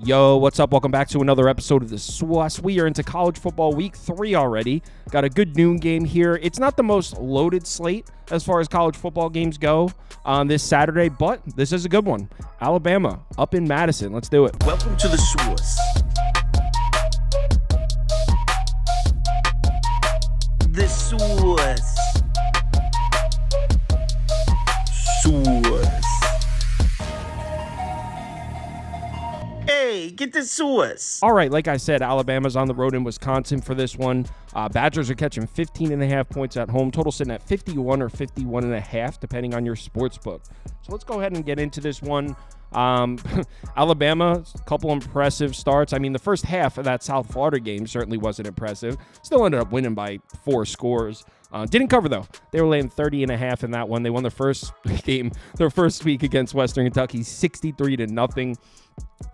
Yo, what's up? Welcome back to another episode of the SWUS. We are into college football week 3 already. Got a good noon game here. It's not the most loaded slate as far as college football games go on this Saturday, but this is a good one. Alabama up in Madison. Let's do it. Welcome to the SWUS. The SWUS. SWUS. Hey, get the SWUS. All right, like I said, Alabama's on the road in Wisconsin for this one. Badgers are catching 15.5 points at home. Total sitting at 51 or 51.5, depending on your sports book. So let's go ahead and get into this one. Alabama, a couple impressive starts. I mean, the first half of that South Florida game certainly wasn't impressive. Still ended up winning by 4 scores. Didn't cover, though. They were laying 30.5 in that one. They won their first game, their first week against Western Kentucky, 63-0.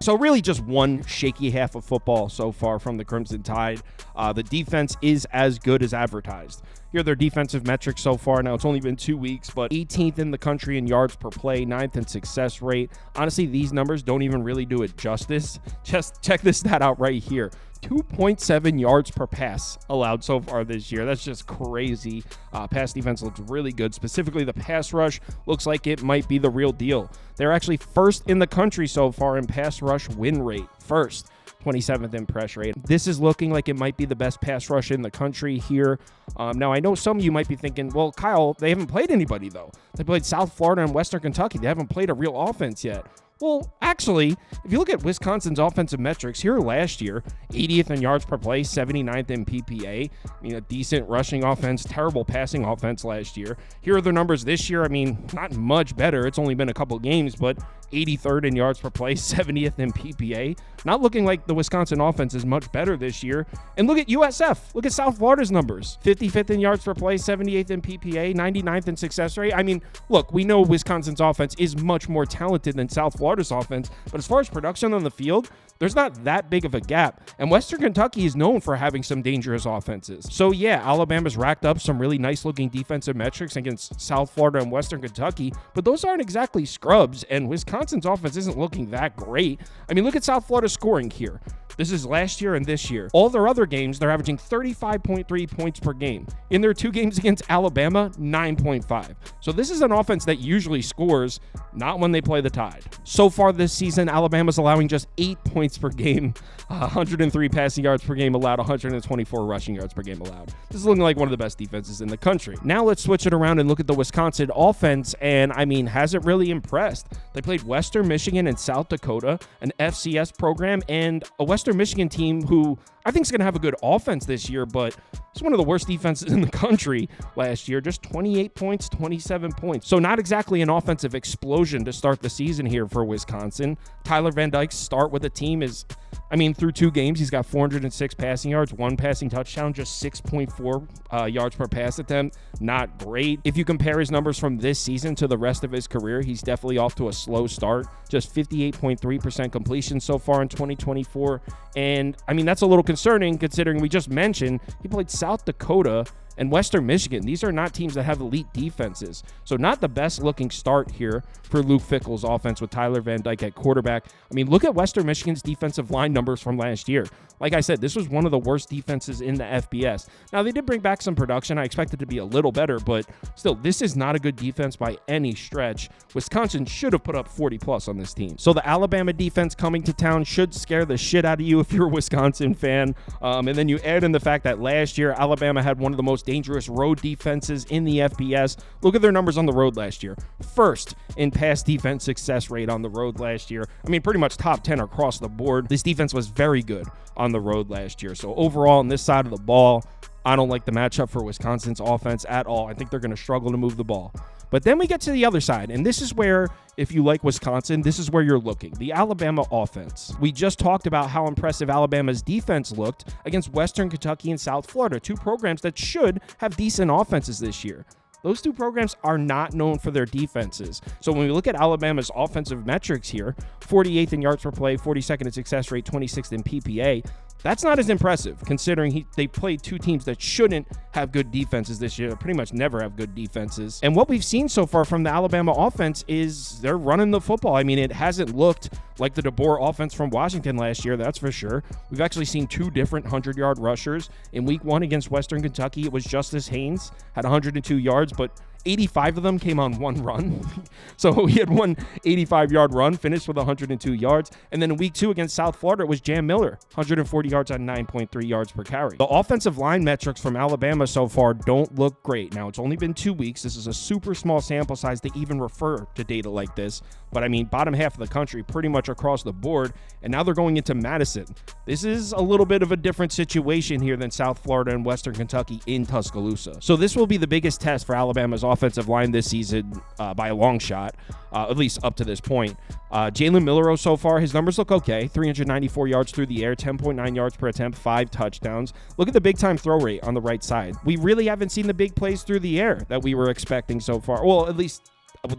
So really just one shaky half of football so far from the Crimson Tide. The defense is as good as advertised. Here are their defensive metrics so far. Now, it's only been 2 weeks, but 18th in the country in yards per play, 9th in success rate. Honestly, these numbers don't even really do it justice. Just check this stat out right here. 2.7 yards per pass allowed so far this year. That's just crazy. Pass defense looks really good. Specifically, the pass rush looks like it might be the real deal. They're actually first in the country so far in pass rush win rate. First. 27th in press rate. This is looking like it might be the best pass rush in the country here. Now, I know some of you might be thinking, well, Kyle, they haven't played anybody, though. They played South Florida and Western Kentucky. They haven't played a real offense yet. Well, actually, if you look at Wisconsin's offensive metrics here last year, 80th in yards per play, 79th in PPA. I mean, a decent rushing offense, terrible passing offense last year. Here are their numbers this year. I mean, not much better. It's only been a couple games, but 83rd in yards per play, 70th in PPA. Not looking like the Wisconsin offense is much better this year. And look at USF. Look at South Florida's numbers. 55th in yards per play, 78th in PPA, 99th in success rate. I mean, look, we know Wisconsin's offense is much more talented than South Florida's offense, but as far as production on the field, there's not that big of a gap. And Western Kentucky is known for having some dangerous offenses. So yeah, Alabama's racked up some really nice looking defensive metrics against South Florida and Western Kentucky, but those aren't exactly scrubs, and Wisconsin's offense isn't looking that great. I mean, look at South Florida's scoring here. This is last year and this year. All their other games, they're averaging 35.3 points per game. In their 2 games against Alabama, 9.5. So this is an offense that usually scores, not when they play the Tide. So far this season, Alabama's allowing just 8 points per game, 103 passing yards per game allowed, 124 rushing yards per game allowed. This is looking like one of the best defenses in the country. Now let's switch it around and look at the Wisconsin offense, and I mean, has it really impressed? They played Western Michigan and South Dakota, an FCS program, and a Western Michigan team who I think is going to have a good offense this year, but it's one of the worst defenses in the country last year. Just 28 points, 27 points. So not exactly an offensive explosion to start the season here for Wisconsin. Tyler Van Dyke's start with the team is, I mean, through 2 games, he's got 406 passing yards, 1 passing touchdown, just 6.4 yards per pass attempt. Not great. If you compare his numbers from this season to the rest of his career, he's definitely off to a slow start. Just 58.3% completion so far in 2024. And, I mean, that's a little concerning considering we just mentioned he played South Dakota and Western Michigan. These are not teams that have elite defenses. So not the best looking start here for Luke Fickell's offense with Tyler Van Dyke at quarterback. I mean, look at Western Michigan's defensive line numbers from last year. Like I said, this was one of the worst defenses in the FBS. Now, they did bring back some production. I expect it to be a little better, but still, this is not a good defense by any stretch. Wisconsin should have put up 40 plus on this team. So the Alabama defense coming to town should scare the shit out of you if you're a Wisconsin fan. And then you add in the fact that last year, Alabama had one of the most dangerous road defenses in the FBS. Look at their numbers on the road last year. First in pass defense success rate on the road last year. I mean, pretty much top 10 across the board. This defense was very good on the road last year. So overall, on this side of the ball, I don't like the matchup for Wisconsin's offense at all. I think they're going to struggle to move the ball. But then we get to the other side, and this is where, if you like Wisconsin, this is where you're looking. The Alabama offense. We just talked about how impressive Alabama's defense looked against Western Kentucky and South Florida, 2 programs that should have decent offenses this year. Those 2 programs are not known for their defenses. So when we look at Alabama's offensive metrics here, 48th in yards per play, 42nd in success rate, 26th in PPA, That's not as impressive considering they played 2 teams that shouldn't have good defenses this year. They pretty much never have good defenses. And what we've seen so far from the Alabama offense is they're running the football. I mean, it hasn't looked like the DeBoer offense from Washington last year, that's for sure. We've actually seen 2 different 100-yard rushers. In week 1 against Western Kentucky, it was Justice Haynes, had 102 yards, but 85 of them came on one run. So he had one 85-yard run, finished with 102 yards. And then in week 2 against South Florida, it was Jam Miller, 140 yards on 9.3 yards per carry. The offensive line metrics from Alabama so far don't look great. Now, it's only been 2 weeks. This is a super small sample size to even refer to data like this. But I mean, bottom half of the country, pretty much across the board. And now they're going into Madison. This is a little bit of a different situation here than South Florida and Western Kentucky in Tuscaloosa. So this will be the biggest test for Alabama's offensive line this season by a long shot, at least up to this point. Jalen Milroe so far, his numbers look okay. 394 yards through the air, 10.9 yards per attempt, 5 touchdowns. Look at the big time throw rate on the right side. We really haven't seen the big plays through the air that we were expecting so far. Well, at least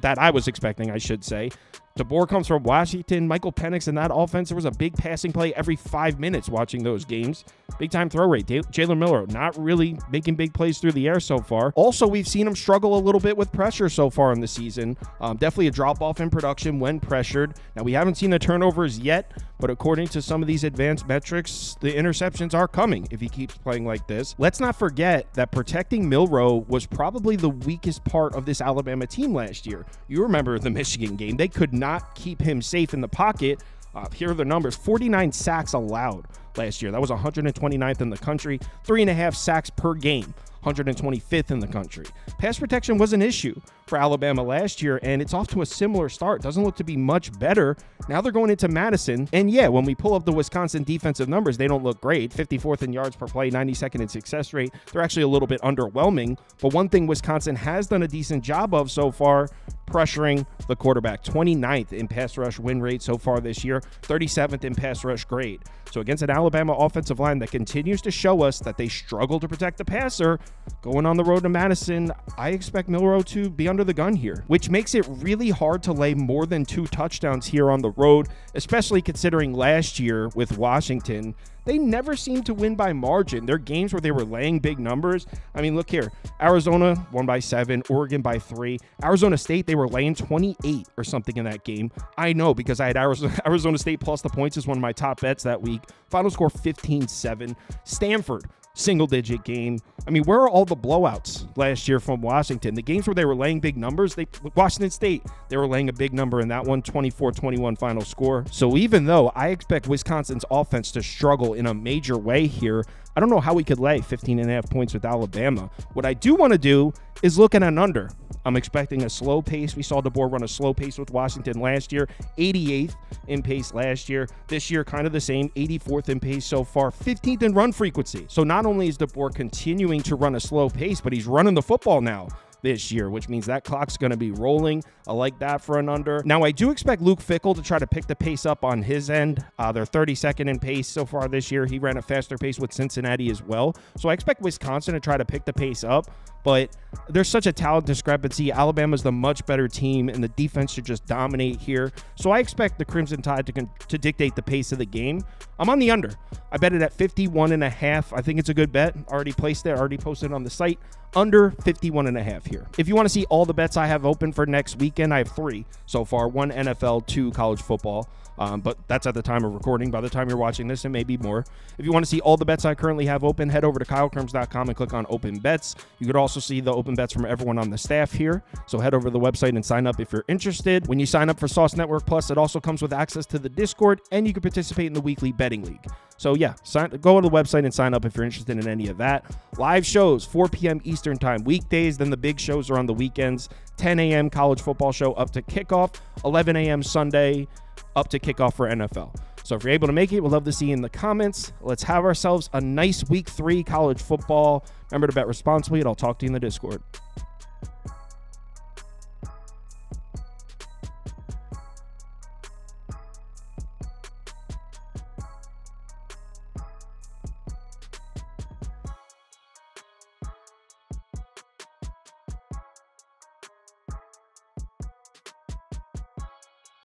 that I was expecting, I should say. DeBoer comes from Washington. Michael Penix in that offense, there was a big passing play every 5 minutes watching those games. Big time throw rate. Jalen Milroe not really making big plays through the air so far. Also, we've seen him struggle a little bit with pressure so far in the season. Definitely a drop off in production when pressured. Now, we haven't seen the turnovers yet, but according to some of these advanced metrics, the interceptions are coming if he keeps playing like this. Let's not forget that protecting Milroe was probably the weakest part of this Alabama team last year. You remember the Michigan game. They could not keep him safe in the pocket. Here are the numbers. 49 sacks allowed last year. That was 129th in the country. 3.5 sacks per game. 125th in the country. Pass protection was an issue for Alabama last year, and it's off to a similar start. Doesn't look to be much better. Now they're going into Madison, and yeah, when we pull up the Wisconsin defensive numbers, they don't look great. 54th in yards per play, 92nd in success rate. They're actually a little bit underwhelming, but one thing Wisconsin has done a decent job of so far, pressuring the quarterback. 29th in pass rush win rate so far this year, 37th in pass rush grade. So against an Alabama offensive line that continues to show us that they struggle to protect the passer, going on the road to Madison, I expect Milroe to be under the gun here, which makes it really hard to lay more than 2 touchdowns here on the road, especially considering last year with Washington, they never seemed to win by margin. Their games where they were laying big numbers. I mean, look here. Arizona won by 7, Oregon by 3. Arizona State, they were laying 28 or something in that game. I know because I had Arizona State plus the points as one of my top bets that week. Final score 15-7. Stanford, single-digit game. I mean, where are all the blowouts last year from Washington? The games where they were laying big numbers, Washington State, they were laying a big number in that one, 24-21 final score. So even though I expect Wisconsin's offense to struggle in a major way here, I don't know how we could lay 15.5 points with Alabama. What I do want to do is look at an under. I'm expecting a slow pace. We saw DeBoer run a slow pace with Washington last year, 88th in pace last year. This year, kind of the same, 84th in pace so far, 15th in run frequency. So not only is DeBoer continuing to run a slow pace, but he's running the football now this year, which means that clock's going to be rolling. I like that for an under. Now, I do expect Luke Fickell to try to pick the pace up on his end. They're 32nd in pace so far this year. He ran a faster pace with Cincinnati as well. So I expect Wisconsin to try to pick the pace up, but there's such a talent discrepancy. Alabama's the much better team, and the defense should just dominate here. So I expect the Crimson Tide to dictate the pace of the game. I'm on the under. I bet it at 51.5. I think it's a good bet. Already placed there, already posted on the site. Under 51.5 here. If you want to see all the bets I have open for next weekend, I have 3 so far. 1 NFL, 2 college football. But that's at the time of recording. By the time you're watching this, it may be more. If you want to see all the bets I currently have open, head over to KyleKirms.com and click on Open Bets. You could also see the open bets from everyone on the staff here. So head over to the website and sign up if you're interested. When you sign up for Sauce Network Plus, it also comes with access to the Discord, and you can participate in the weekly betting league. So yeah, go to the website and sign up if you're interested in any of that. Live shows, 4 p.m. Eastern time weekdays. Then the big shows are on the weekends. 10 a.m. college football show up to kickoff. 11 a.m. Sunday up to kickoff for NFL. So if you're able to make it, we'd love to see you in the comments. Let's have ourselves a nice week 3 college football. Remember to bet responsibly, and I'll talk to you in the Discord.